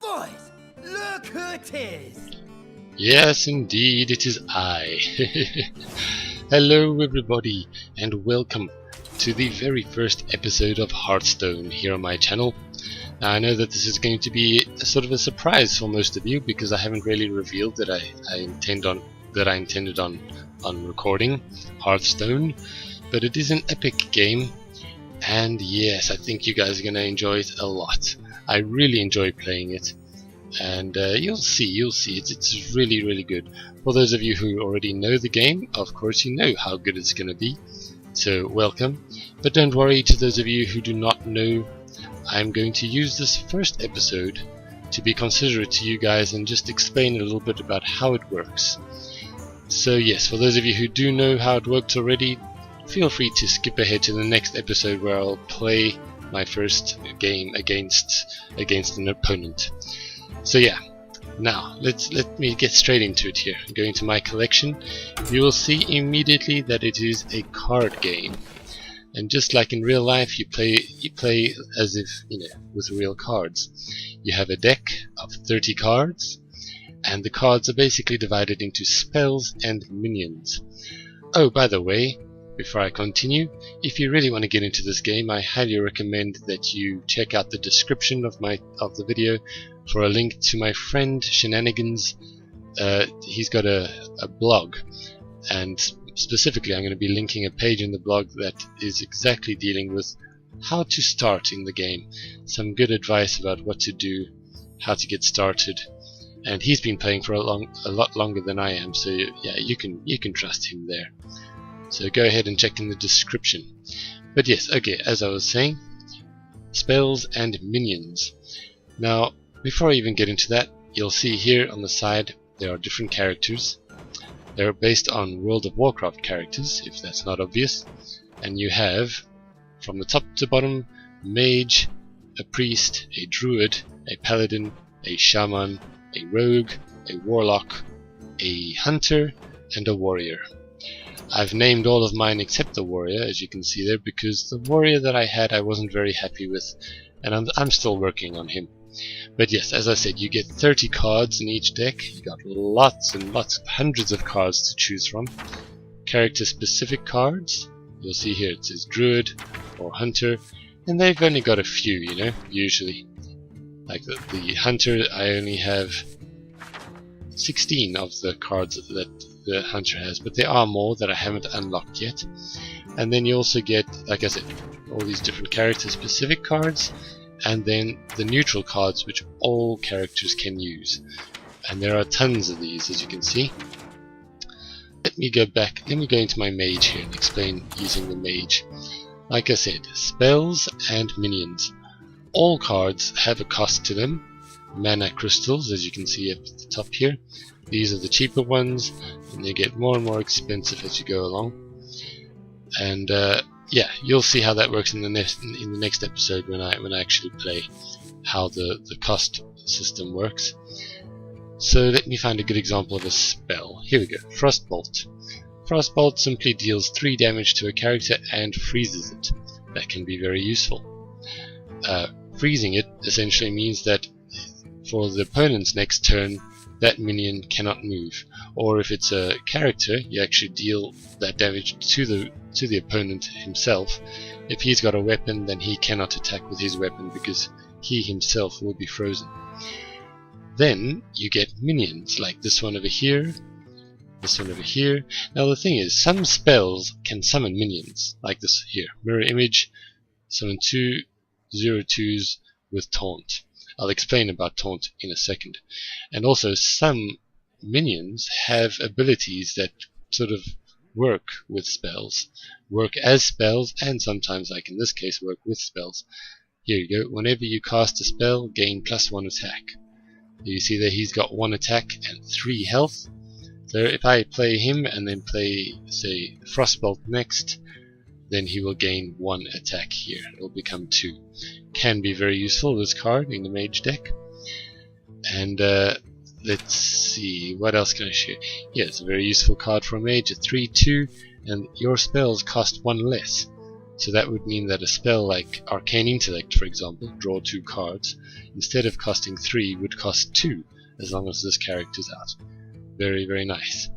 Boys, look who it is! Yes, indeed, it is I. Hello everybody, and welcome to the very first episode of Hearthstone here on my channel. Now I know that this is going to be a sort of a surprise for most of you because I haven't really revealed that I intended on recording Hearthstone, but it is an epic game, and yes, I think you guys are going to enjoy it a lot. I really enjoy playing it, and you'll see it's really good. For those of you who already know the game, of course you know how good it's going to be, so welcome. But don't worry, to those of you who do not know, I'm going to use this first episode to be considerate to you guys and just explain a little bit about how it works. So yes, for those of you who do know how it works already, feel free to skip ahead to the next episode where I'll play my first game against an opponent. So yeah, now let me get straight into it here. Going to my collection, you will see immediately that it is a card game, and just like in real life, you play as if, you know, with real cards. You have a deck of 30 cards, and the cards are basically divided into spells and minions. Oh, by the way, before I continue, if you really want to get into this game, I highly recommend that you check out the description of the video for a link to my friend Shenanigans. He's got a blog, and specifically I'm going to be linking a page in the blog that is exactly dealing with how to start in the game, some good advice about what to do, how to get started, and he's been playing for a lot longer than I am, so yeah, you can trust him there. So go ahead and check in the description. But yes, okay, as I was saying, spells and minions. Now, before I even get into that, you'll see here on the side there are different characters. They're based on World of Warcraft characters, if that's not obvious. And you have, from the top to bottom, mage, a priest, a druid, a paladin, a shaman, a rogue, a warlock, a hunter, and a warrior. I've named all of mine except the warrior, as you can see there, because the warrior that I had I wasn't very happy with, and I'm still working on him. But yes, as I said, you get 30 cards in each deck. You got lots and lots, hundreds of cards to choose from. Character specific cards, you'll see here it says druid or hunter, and they've only got a few, you know, usually. Like the hunter, I only have 16 of the cards that the hunter has, but there are more that I haven't unlocked yet. And then you also get, like I said, all these different character specific cards, and then the neutral cards which all characters can use, and there are tons of these, as you can see. Let me go into my mage here and explain using the mage. Like I said, spells and minions. All cards have a cost to them. Mana crystals, as you can see at the top here. These are the cheaper ones, and they get more and more expensive as you go along. And yeah, you'll see how that works in the next episode when I actually play how the cost system works. So let me find a good example of a spell. Here we go. Frostbolt. Frostbolt simply deals 3 damage to a character and freezes it. That can be very useful. Freezing it essentially means that for the opponent's next turn, that minion cannot move, or if it's a character, you actually deal that damage to the opponent himself. If he's got a weapon, then he cannot attack with his weapon because he himself will be frozen. Then you get minions like this one over here, this one over here. Now the thing is, some spells can summon minions, like this here, mirror image, summon 2 0/2s with taunt. I'll explain about taunt in a second. And also some minions have abilities that sort of work with spells, work as spells, and sometimes, like in this case, work with spells. Here you go. Whenever you cast a spell, gain +1 attack. You see that he's got 1 attack and 3 health. So if I play him and then play, say, Frostbolt next, then he will gain 1 attack here. It will become 2. Can be very useful, this card, in the mage deck. And let's see, what else can I show you? Yeah, it's a very useful card for a mage, a 3/2, and your spells cost 1 less. So that would mean that a spell like Arcane Intellect, for example, draw 2 cards, instead of costing 3 would cost 2 as long as this character's out. Very, very nice.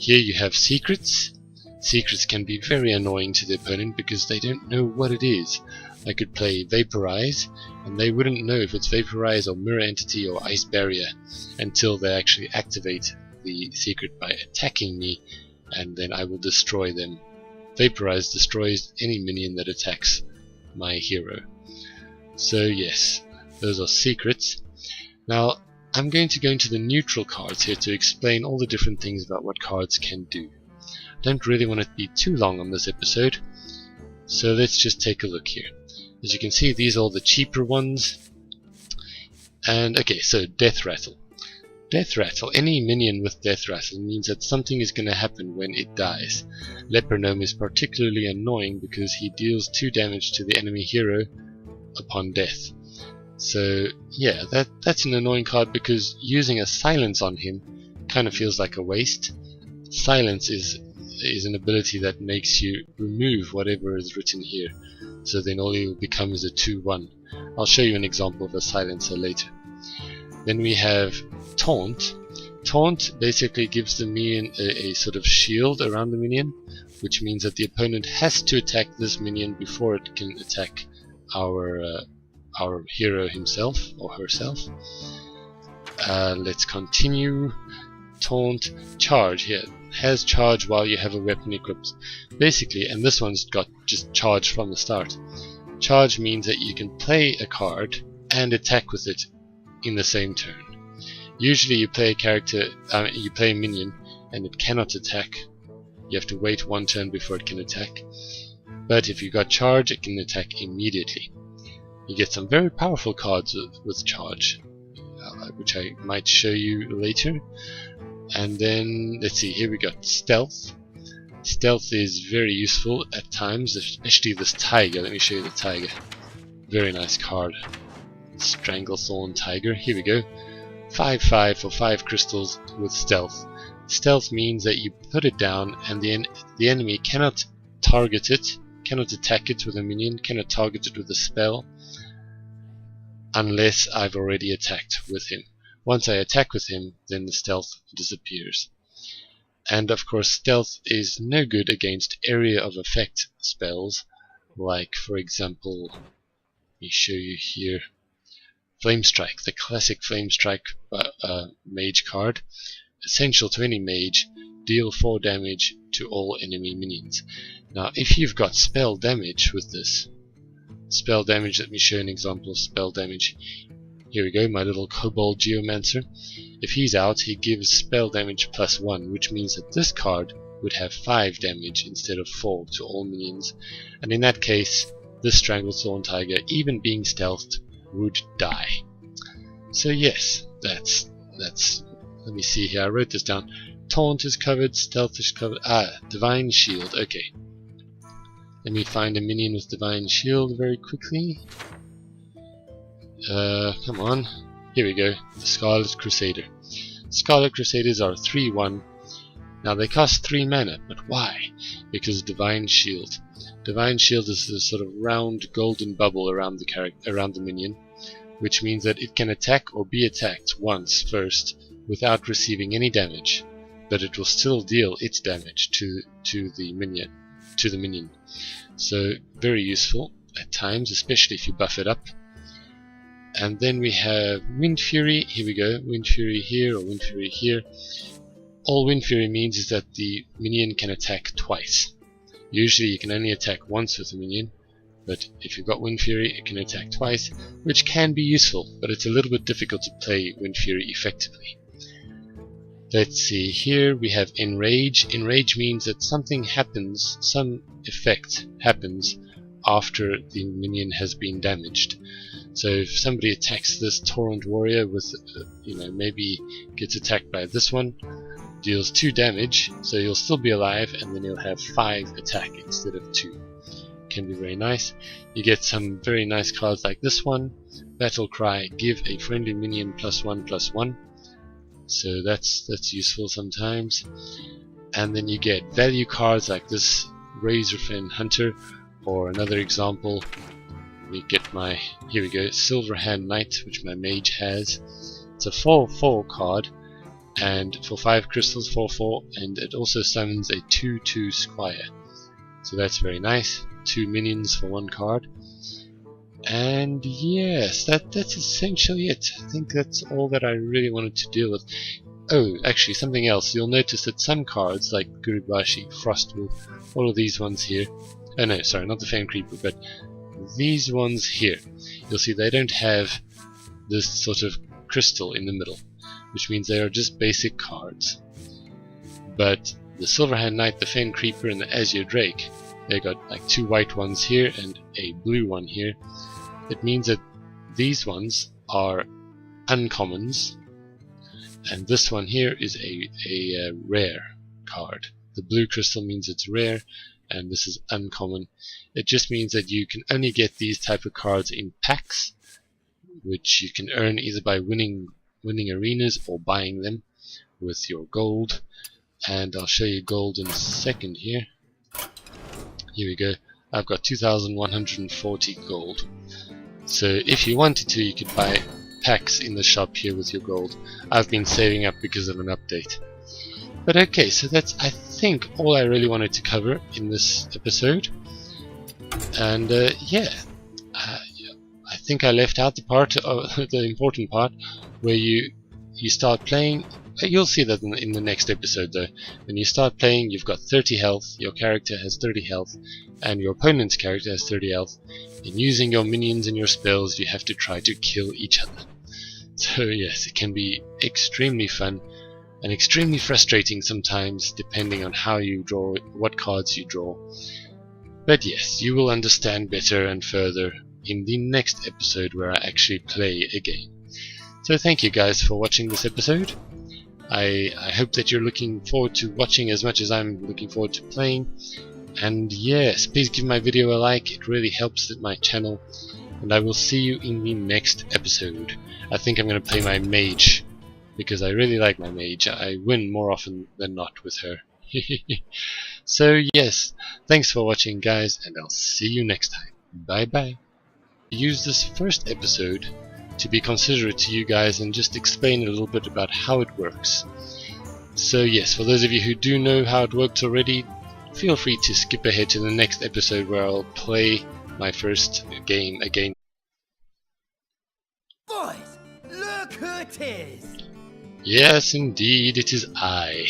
Here you have secrets. Secrets can be very annoying to the opponent because they don't know what it is. I could play Vaporize and they wouldn't know if it's Vaporize or Mirror Entity or Ice Barrier until they actually activate the secret by attacking me, and then I will destroy them. Vaporize destroys any minion that attacks my hero. So yes, those are secrets. Now I'm going to go into the neutral cards here to explain all the different things about what cards can do. I don't really want it to be too long on this episode, so let's just take a look here. As you can see, these are all the cheaper ones. And okay, so Death Rattle. Death Rattle, any minion with Death Rattle means that something is going to happen when it dies. Lepronome is particularly annoying because he deals 2 damage to the enemy hero upon death. So yeah, that's an annoying card because using a silence on him kind of feels like a waste. Silence is an ability that makes you remove whatever is written here, so then all you become is a 2-1. I'll show you an example of a silencer later. Then we have Taunt. Taunt basically gives the minion a sort of shield around the minion, which means that the opponent has to attack this minion before it can attack our hero himself or herself. Let's continue. Taunt. Charge here. Has charge while you have a weapon equipped. Basically, and this one's got just charge from the start. Charge means that you can play a card and attack with it in the same turn. Usually you play a minion and it cannot attack. You have to wait 1 turn before it can attack. But if you got charge, it can attack immediately. You get some very powerful cards with charge, which I might show you later. And then, let's see, here we got Stealth. Stealth is very useful at times, especially this Tiger. Let me show you the Tiger. Very nice card. Stranglethorn Tiger. Here we go. 5/5 for 5 crystals with Stealth. Stealth means that you put it down and the enemy cannot target it, cannot attack it with a minion, cannot target it with a spell, unless I've already attacked with him. Once I attack with him, then the stealth disappears. And of course, stealth is no good against area of effect spells, like for example, let me show you here, Flame Strike, the classic Flame Strike mage card. Essential to any mage, deal 4 damage to all enemy minions. Now if you've got spell damage with this, spell damage, let me show an example of spell damage. Here we go, my little Kobold Geomancer. If he's out, he gives spell damage +1, which means that this card would have 5 damage instead of 4 to all minions. And in that case, this Stranglethorn Tiger, even being stealthed, would die. So yes, that's let me see here, I wrote this down. Taunt is covered, Stealth is covered. Divine Shield, okay. Let me find a minion with Divine Shield very quickly. Come on. Here we go. The Scarlet Crusader. Scarlet Crusaders are 3/1. Now they cost 3 mana, but why? Because Divine Shield. Divine Shield is this sort of round golden bubble around the minion, which means that it can attack or be attacked once first without receiving any damage, but it will still deal its damage to the minion. So very useful at times, especially if you buff it up. And then we have Wind Fury. Here we go, Wind Fury here or Wind Fury here. All Wind Fury means is that the minion can attack twice. Usually you can only attack once with a minion, but if you've got Wind Fury it can attack twice, which can be useful, but it's a little bit difficult to play Wind Fury effectively. Let's see, here we have Enrage. Enrage means that something happens, some effect happens after the minion has been damaged. So if somebody attacks this Torrent Warrior with, maybe gets attacked by this one, deals 2 damage, so he'll still be alive, and then he'll have 5 attack instead of 2. Can be very nice. You get some very nice cards like this one, Battle Cry, give a friendly minion +1/+1. So that's useful sometimes. And then you get value cards like this Razorfen Hunter, Or another example, let me get my, here we go, Silver Hand Knight, which my mage has. It's a 4/4 card, and for 5 crystals, 4/4, and it also summons a 2/2 squire. So that's very nice. 2 minions for 1 card. And yes, that's essentially it. I think that's all that I really wanted to deal with. Oh, actually, something else. You'll notice that some cards, like Gurubashi, Frostwolf, all of these ones here. Oh no, sorry, not the Fang Creeper, but these ones here. You'll see they don't have this sort of crystal in the middle, which means they are just basic cards. But the Silverhand Knight, the Fen Creeper, and the Azure Drake, they got like 2 white ones here and a blue one here. It means that these ones are uncommons, and this one here is a rare card. The blue crystal means it's rare, and this is uncommon. It just means that you can only get these type of cards in packs, which you can earn either by winning arenas or buying them with your gold. And I'll show you gold in a second here. Here we go. I've got 2,140 gold. So if you wanted to, you could buy packs in the shop here with your gold. I've been saving up because of an update. But okay, so that's, I think, all I really wanted to cover in this episode. And yeah, I think I left out the part, the important part, where you start playing. You'll see that in the next episode though. When you start playing, you've got 30 health, your character has 30 health, and your opponent's character has 30 health. And using your minions and your spells, you have to try to kill each other. So yes, it can be extremely fun and extremely frustrating sometimes, depending on how you draw, what cards you draw. But yes, you will understand better and further in the next episode where I actually play a game. So thank you guys for watching this episode. I hope that you're looking forward to watching as much as I'm looking forward to playing. And yes, please give my video a like, it really helps my channel. And I will see you in the next episode. I think I'm going to play my mage, because I really like my mage. I win more often than not with her. So yes, thanks for watching guys, and I'll see you next time. Bye bye. Use this first episode to be considerate to you guys and just explain a little bit about how it works. So yes, for those of you who do know how it works already, feel free to skip ahead to the next episode where I'll play my first game again. Boys, look who it is! Yes, indeed, it is I.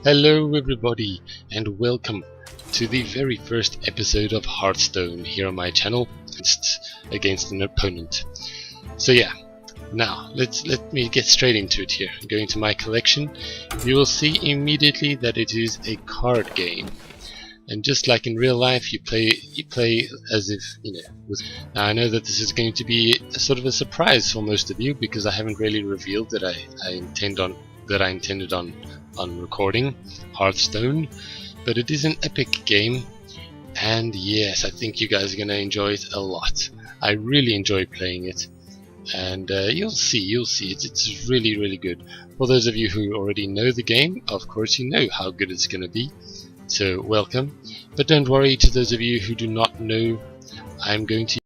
Hello everybody, and welcome to the very first episode of Hearthstone here on my channel, against an opponent. So yeah, now let me get straight into it here. Going to my collection, you will see immediately that it is a card game. And just like in real life, you play as if, you know. Now I know that this is going to be a sort of a surprise for most of you, because I haven't really revealed that I intended on recording Hearthstone, but it is an epic game, and yes, I think you guys are going to enjoy it a lot. I really enjoy playing it, and you'll see. It's really good. For those of you who already know the game, of course you know how good it's going to be. So welcome, but don't worry, to those of you who do not know, I'm going to